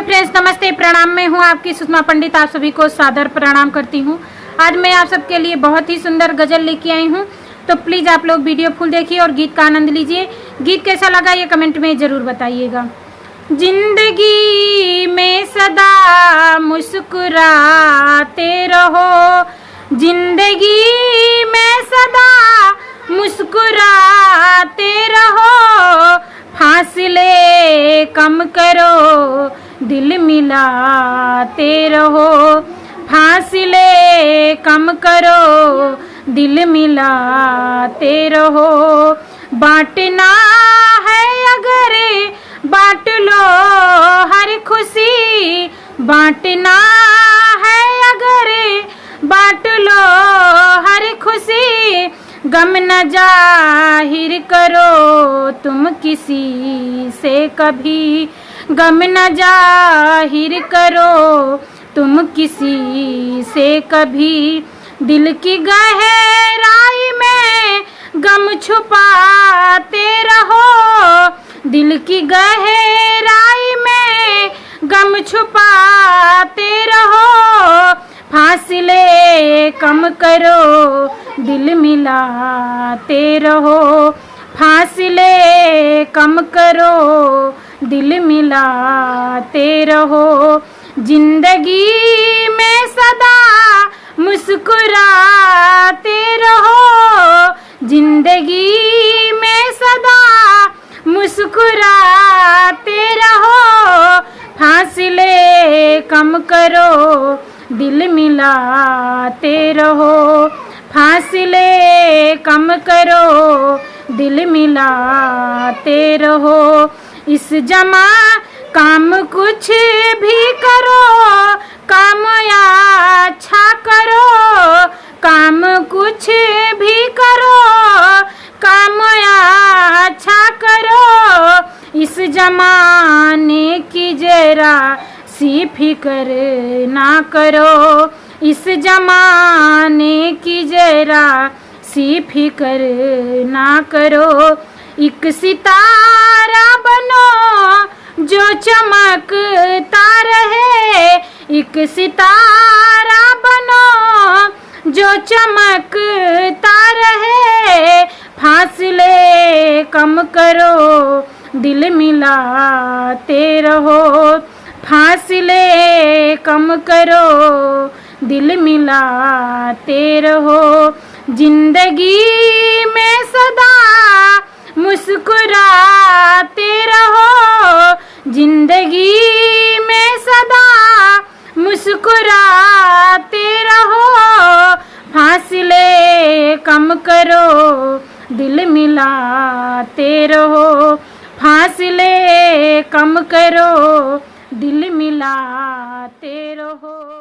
Hello friends, नमस्ते, प्रणाम। मैं हूं आपकी सुषमा पंडित। आप सभी को सादर प्रणाम करती हूं। आज मैं आप सबके लिए बहुत ही सुंदर गजल लेके आई हूं, तो प्लीज़ आप लोग वीडियो फुल देखिए और गीत का आनंद लीजिए। गीत कैसा लगा ये कमेंट में ज़रूर बताइएगा। जिंदगी में सदा मुस्कुराते रहो, जिंदगी में सदा मुस्कुराते रहो, फासले कम करो, दिल मिलाते रहो, फासले कम करो, दिल मिलाते रहो। बांटना है अगर बांट लो हर खुशी, बांटना है अगर बांट लो हर खुशी, गम न जाहिर करो तुम किसी से कभी, गम न जाहिर करो तुम किसी से कभी। दिल की गहराई में गम छुपाते रहो, दिल की गहराई में गम छुपाते रहो, फासले कम करो, दिल मिलाते रहो, फासले कम करो, दिल मिलाते रहो। जिंदगी में सदा मुस्कुराते रहो, जिंदगी में सदा मुस्कुराते रहो, फासले कम करो, दिल मिलाते रहो, फासले कम करो, दिल मिलाते रहो। इस जमा काम कुछ भी करो, काम अच्छा करो, काम कुछ भी करो, काम अच्छा करो। इस जमाने की जरा सी फिक्र ना करो, इस जमाने की जरा सी फिक्र ना करो। एक सितारा बनो जो चमकता रहे, एक सितारा बनो जो चमकता रहे, फासले कम करो, दिल मिलाते रहो, फासले कम करो, दिल मिलाते रहो। जिंदगी में सदा मुस्कुराते रहो, जिंदगी में सदा मुस्कुराते रहो, फासले कम करो, दिल मिलाते रहो, फासले कम करो, दिल मिलाते रहो।